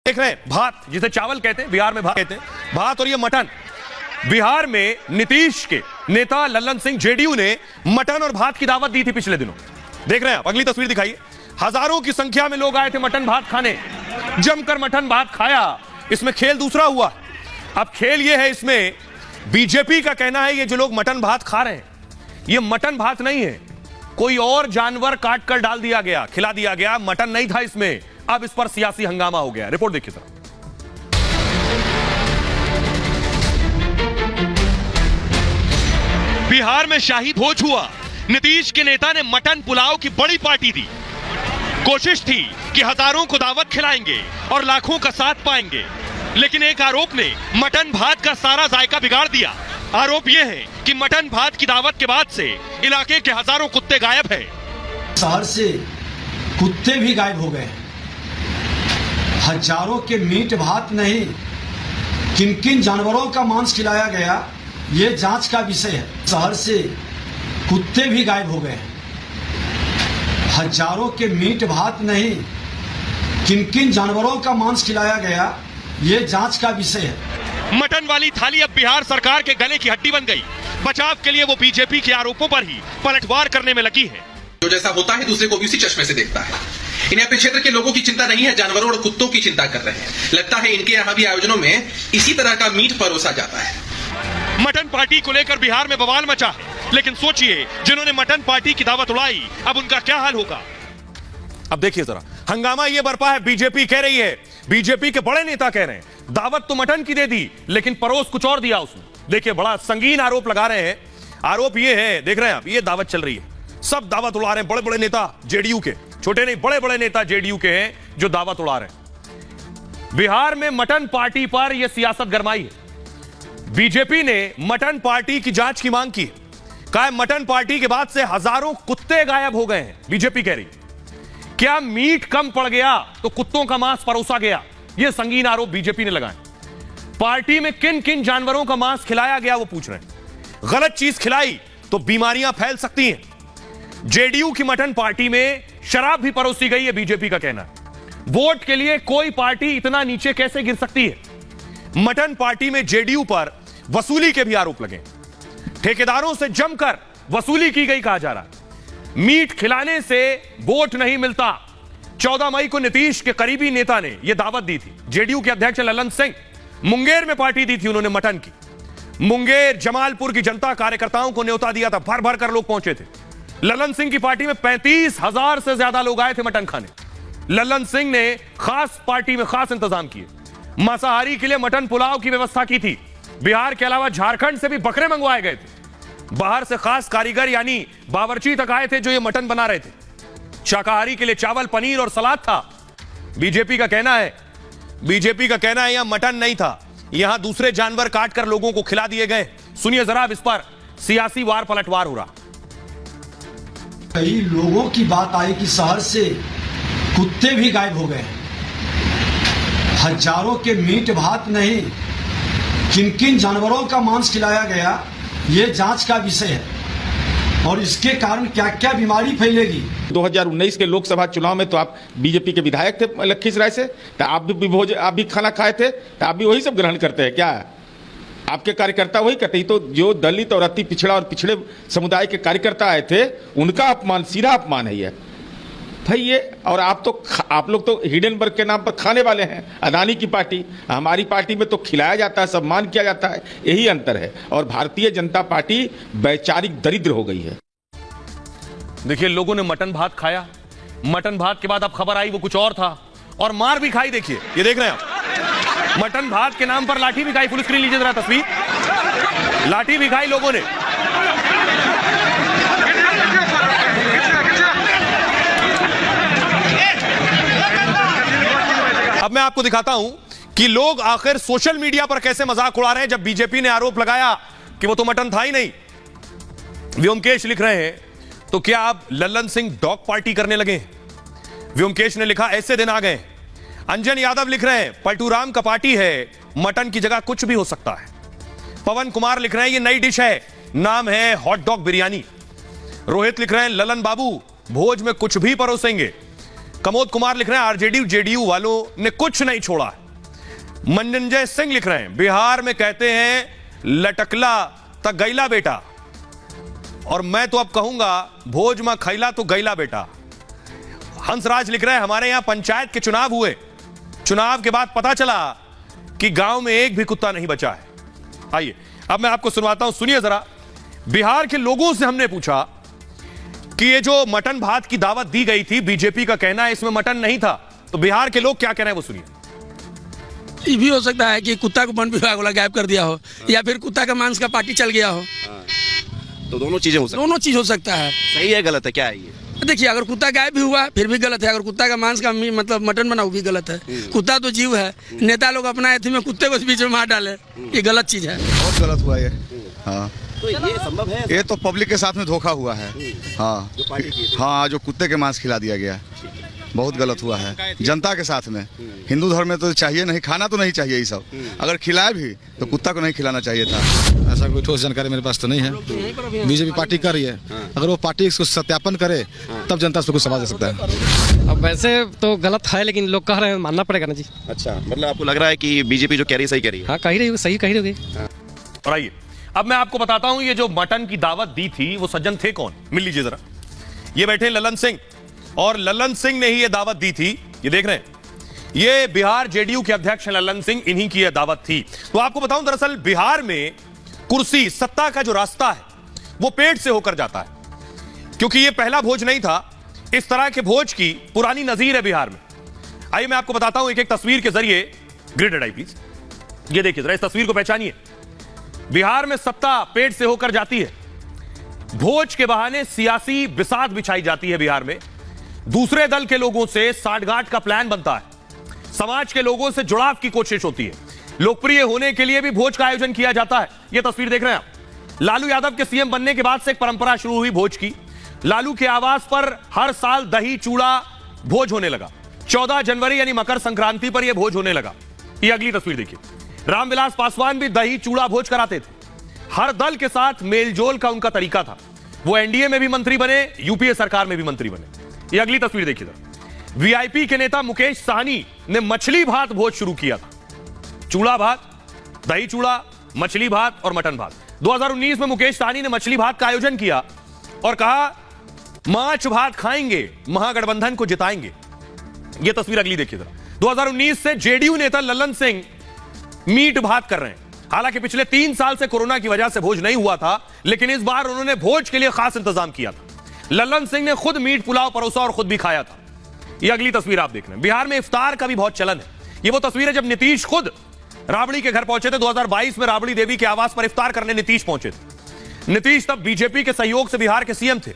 देख रहे हैं भात, जिसे चावल कहते हैं, बिहार में भात कहते हैं, भात और ये मटन। बिहार में नीतीश के नेता लल्लन सिंह जेडीयू ने मटन और भात की दावत दी थी पिछले दिनों। देख रहे हैं आप, अगली तस्वीर दिखाइए। हजारों की संख्या में लोग आए थे मटन भात खाने, जमकर मटन भात खाया। इसमें खेल दूसरा हुआ। अब खेल यह है, इसमें बीजेपी का कहना है ये जो लोग मटन भात खा रहे हैं ये मटन भात नहीं है, कोई और जानवर काट कर डाल दिया गया, खिला दिया गया, मटन नहीं था इसमें। अब इस पर सियासी हंगामा हो गया। रिपोर्ट देखिए सर। बिहार में शाही भोज हुआ। नीतीश के नेता ने मटन पुलाव की बड़ी पार्टी दी। कोशिश थी कि हजारों को दावत खिलाएंगे और लाखों का साथ पाएंगे, लेकिन एक आरोप ने मटन भात का सारा जायका बिगाड़ दिया। आरोप यह है कि मटन भात की दावत के बाद से इलाके के हजारों कुत्ते गायब हैं। शहर से कुत्ते भी गायब हो गए। हजारों के मीट भात नहीं, किन किन जानवरों का मांस खिलाया गया ये जांच का विषय है। शहर से कुत्ते भी गायब हो गए। हजारों के मीट भात नहीं, किन किन जानवरों का मांस खिलाया गया ये जांच का विषय है। मटन वाली थाली अब बिहार सरकार के गले की हड्डी बन गई। बचाव के लिए वो बीजेपी के आरोपों पर ही पलटवार करने में लगी है। जो जैसा होता है दूसरे को भी उसी चश्मे से देखता है। इन्हें अपने क्षेत्र के लोगों की चिंता नहीं है, जानवरों और कुत्तों की चिंता कर रहे हैं। लगता है इनके यहाँ भी आयोजनों में इसी तरह का मीट परोसा जाता है। मटन पार्टी को लेकर बिहार में बवाल मचा है, लेकिन सोचिए जिन्होंने मटन पार्टी की दावत उड़ाई अब उनका क्या हाल होगा। अब देखिए जरा, हंगामा ये बरपा है। बीजेपी कह रही है, बीजेपी के बड़े नेता कह रहे हैं दावत तो मटन की दे दी, लेकिन परोस कुछ और दिया उसने। देखिए बड़ा संगीन आरोप लगा रहे हैं। आरोप ये है, देख रहे हैं आप, ये दावत चल रही है, सब दावत उड़ा रहे हैं। बड़े बड़े नेता जेडीयू के, छोटे नहीं, बड़े बड़े नेता जेडीयू के हैं जो दावत उड़ा रहे हैं। बिहार में मटन पार्टी पर यह सियासत गरमाई है। बीजेपी ने मटन पार्टी की जांच की मांग की। कहा मटन पार्टी के बाद से हजारों कुत्ते गायब हो गए हैं। बीजेपी कह रही क्या मीट कम पड़ गया तो कुत्तों का मांस परोसा गया, यह संगीन आरोप बीजेपी ने लगाए। पार्टी में किन किन जानवरों का मांस खिलाया गया वो पूछ रहे हैं। गलत चीज खिलाई तो बीमारियां फैल सकती हैं। जेडीयू की मटन पार्टी में शराब भी परोसी गई है, बीजेपी का कहना है। वोट के लिए कोई पार्टी इतना नीचे कैसे गिर सकती है। मटन पार्टी में जेडीयू पर वसूली के भी आरोप लगे। ठेकेदारों से जमकर वसूली की गई कहा जा रहा है। मीट खिलाने से वोट नहीं मिलता। 14 मई को नीतीश के करीबी नेता ने यह दावत दी थी। जेडीयू के अध्यक्ष लल्लन सिंह मुंगेर में पार्टी दी थी उन्होंने मटन की। मुंगेर जमालपुर की जनता कार्यकर्ताओं को न्योता दिया था, भर भर कर लोग पहुंचे थे। लल्लन सिंह की पार्टी में 35,000 से ज्यादा लोग आए थे मटन खाने। लल्लन सिंह ने खास पार्टी में खास इंतजाम किए। मांसाहारी के लिए मटन पुलाव की व्यवस्था की थी। बिहार के अलावा झारखंड से भी बकरे मंगवाए गए थे। बाहर से खास कारीगर यानी बावर्ची तक आए थे जो ये मटन बना रहे थे। शाकाहारी के लिए चावल, पनीर और सलाद था। बीजेपी का कहना है यहां मटन नहीं था, यहां दूसरे जानवर काटकर लोगों को खिला दिए गए। सुनिए जरा, इस पर सियासी वार पलटवार हो रहा। कई लोगों की बात आई कि शहर से कुत्ते भी गायब हो गए। हजारों के मीट भात नहीं, किन किन जानवरों का मांस खिलाया गया ये जांच का विषय है और इसके कारण क्या क्या बीमारी फैलेगी। 2019 के लोकसभा चुनाव में तो आप बीजेपी के विधायक थे लखीसराय से, तो आप भी खाना खाए थे, तो आप भी वही सब ग्रहण करते हैं क्या? आपके कार्यकर्ता वही करते ही तो जो दलित और अति पिछड़ा और पिछड़े समुदाय के कार्यकर्ता आए थे उनका अपमान, सीधा अपमान है ये भाई ये। और आप लोग तो हिडेनबर्ग के नाम पर खाने वाले हैं। अदानी की पार्टी, हमारी पार्टी में तो खिलाया जाता है, सम्मान किया जाता है, यही अंतर है। और भारतीय जनता पार्टी वैचारिक दरिद्र हो गई है। देखिए लोगों ने मटन भात खाया, मटन भात के बाद अब खबर आई वो कुछ और था और मार भी खाई। देखिए ये देख रहे हैं आप, मटन भात के नाम पर लाठी भी खाई। फुल स्क्रीन लीजिए जरा तस्वीर, लाठी भी खाई लोगों ने। अब मैं आपको दिखाता हूं कि लोग आखिर सोशल मीडिया पर कैसे मजाक उड़ा रहे हैं। जब बीजेपी ने आरोप लगाया कि वो तो मटन था ही नहीं। व्योमकेश लिख रहे हैं तो क्या आप लल्लन सिंह डॉग पार्टी करने लगे? व्योमकेश ने लिखा ऐसे दिन आ गए। अंजन यादव लिख रहे हैं पलटूराम का पार्टी है, मटन की जगह कुछ भी हो सकता है। पवन कुमार लिख रहे हैं ये नई डिश है, नाम है हॉट डॉग बिरयानी। रोहित लिख रहे हैं ललन बाबू भोज में कुछ भी परोसेंगे। कमोद कुमार लिख रहे हैं आरजेडी जेडीयू वालों ने कुछ नहीं छोड़ा है। मनंजय सिंह लिख रहे हैं बिहार में कहते हैं लटकला त गैला बेटा, और मैं तो अब कहूंगा भोज में खैला तो गैला बेटा। हंसराज लिख रहे हैं हमारे यहां पंचायत के चुनाव हुए, चुनाव के बाद पता चला कि गांव में एक भी कुत्ता नहीं बचा है। आइए अब मैं आपको सुनवाता हूं, सुनिए जरा। बिहार के लोगों से हमने पूछा कि ये जो मटन भात की दावत दी गई थी, बीजेपी का कहना है इसमें मटन नहीं था, तो बिहार के लोग क्या कह रहे हैं वो सुनिए। ये भी हो सकता है कि कुत्ता को वन विभाग वाला गायब कर दिया हो, या फिर कुत्ता का मांस का पार्टी चल गया हो। तो दोनों चीजें हो सकती दोनों चीज हो सकता है। सही है गलत है क्या है ये? देखिए, अगर कुत्ता गायब भी हुआ फिर भी गलत है, अगर कुत्ता का मांस का मतलब मटन बना वो भी गलत है। कुत्ता तो जीव है, नेता लोग अपना एथी में कुत्ते को बीच में मार डाले, ये गलत चीज है। बहुत गलत हुआ ये। हाँ, तो ये संभव है? ये तो पब्लिक के साथ में धोखा हुआ है। हाँ, जो पार्टी की थी। हाँ, जो कुत्ते के मांस खिला दिया गया, बहुत गलत हुआ है जनता के साथ में। हिंदू धर्म में तो चाहिए नहीं, खाना तो नहीं चाहिए ये सब, अगर खिलाए भी तो कुत्ता को नहीं खिलाना चाहिए था। ऐसा कोई ठोस जानकारी मेरे पास तो नहीं है। बीजेपी पार्टी कर रही है, अगर वो पार्टी इसको सत्यापन करे तब जनता उसको कुछ समझ सकता है। अब वैसे तो गलत है, लेकिन लोग कह रहे हैं मानना पड़ेगा ना जी। अच्छा, मतलब आपको लग रहा है कि बीजेपी जो कह रही है सही कह रही है? हाँ, कह रही होगी, सही कह रही होगी। और आइए अब मैं आपको बताता हूं ये जो मटन की दावत दी थी वो सज्जन थे कौन, मिल लीजिए जरा। ये बैठे ललन सिंह, और ललन सिंह ने ही ये दावत दी थी। ये देख रहे हैं, ये बिहार जेडीयू के अध्यक्ष हैं ललन सिंह, इन्हीं की यह दावत थी। तो आपको बताऊं दरअसल बिहार में कुर्सी सत्ता का जो रास्ता है वो पेट से होकर जाता है, क्योंकि ये पहला भोज नहीं था। इस तरह के भोज की पुरानी नजीर है बिहार में। आइए मैं आपको बताता हूं एक एक तस्वीर के जरिए। ग्रिड आई प्लीज, ये देखिए जरा, इस तस्वीर को पहचानिए। बिहार में सत्ता पेट से होकर जाती है, भोज के बहाने सियासी बिसात बिछाई जाती है बिहार में, दूसरे दल के लोगों से साठगांठ का प्लान बनता है, समाज के लोगों से जुड़ाव की कोशिश होती है, लोकप्रिय होने के लिए भी भोज का आयोजन किया जाता है। यह तस्वीर देख रहे हैं आप। लालू यादव के सीएम बनने के बाद से एक परंपरा शुरू हुई भोज की। लालू के आवास पर हर साल दही चूड़ा भोज होने लगा। 14 जनवरी यानी मकर संक्रांति पर यह भोज होने लगा। ये अगली तस्वीर देखिए, रामविलास पासवान भी दही चूड़ा भोज कराते थे। हर दल के साथ मेलजोल का उनका तरीका था। वो एनडीए में भी मंत्री बने, यूपीए सरकार में भी मंत्री बने। ये अगली तस्वीर देखिए, वीआईपी के नेता मुकेश साहनी ने मछली भात भोज शुरू किया था। चूड़ा भात, दही चूड़ा, मछली भात और मटन भात। 2019 में मुकेश साहनी ने मछली भात का आयोजन किया और कहा माछ भात खाएंगे, महागठबंधन को जिताएंगे। यह तस्वीर अगली देखिए जरा। 2019 से जेडीयू नेता ललन सिंह मीट भात कर रहे हैं। हालांकि पिछले 3 साल से कोरोना की वजह से भोज नहीं हुआ था, लेकिन इस बार उन्होंने भोज के लिए खास इंतजाम किया था। ललन सिंह ने खुद मीट पुलाव परोसा और खुद भी खाया था। यह अगली तस्वीर आप देख रहे हैं। बिहार में इफ्तार का भी बहुत चलन है। यह वो तस्वीर है जब नीतीश खुद राबड़ी के घर पहुंचे थे। 2022 में राबड़ी देवी के आवास पर इफ्तार करने नीतीश पहुंचे थे। नीतीश तब बीजेपी के सहयोग से बिहार के सीएम थे।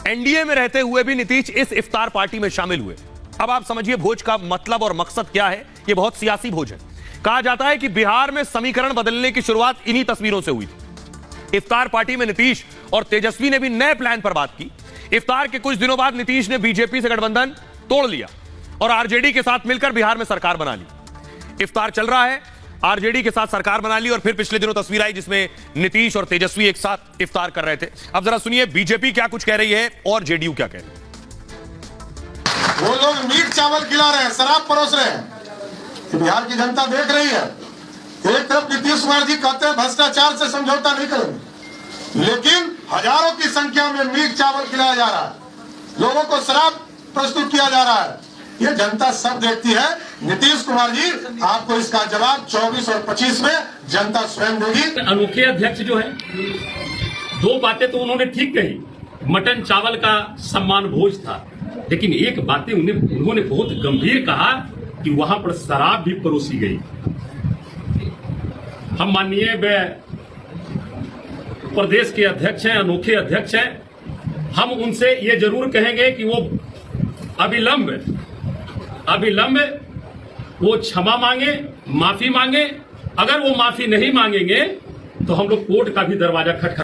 एनडीए में रहते हुए भी नीतीश इस इफ्तार पार्टी में शामिल हुए। अब आप समझिए भोज का मतलब और मकसद क्या है। यह बहुत सियासी भोज है। कहा जाता है कि बिहार में समीकरण बदलने की शुरुआत इन्हीं तस्वीरों से हुई थी। इफ्तार पार्टी में नीतीश और तेजस्वी ने भी नए प्लान पर बात की। इफ्तार के कुछ दिनों बाद नीतीश ने बीजेपी से गठबंधन तोड़ लिया और आरजेडी के साथ मिलकर बिहार में सरकार बना ली। इफ्तार चल रहा है, आरजेडी के साथ सरकार बना ली और फिर पिछले दिनों तस्वीर आई जिसमें नीतीश और तेजस्वी एक साथ इफ्तार कर रहे थे। अब जरा सुनिए बीजेपी क्या कुछ कह रही है और जेडीयू क्या कह रही है। वो लोग मीट चावल खिला रहे हैं, शराब परोस रहे हैं, बिहार की जनता देख रही है। एक तरफ नीतीश कुमार जी कहते हैं भ्रष्टाचार से समझौता नहीं करेंगे, लेकिन हजारों की संख्या में मीट चावल खिलाया जा रहा है, लोगों को शराब प्रस्तुत किया जा रहा है। ये जनता सब देखती है। नीतीश कुमार जी, आपको इसका जवाब 24 और 25 में जनता स्वयं देगी। अनोखे अध्यक्ष जो है, 2 बातें तो उन्होंने ठीक कही। मटन चावल का सम्मान भोज था, लेकिन एक बातें उन्होंने बहुत गंभीर कहा कि वहां पर शराब भी परोसी गई। हम माननीय प्रदेश के अध्यक्ष हैं, अनोखे अध्यक्ष हैं। हम उनसे ये जरूर कहेंगे कि वो अविलंब वो क्षमा मांगे, माफी मांगे। अगर वो माफी नहीं मांगेंगे तो हम लोग कोर्ट का भी दरवाजा खटखटा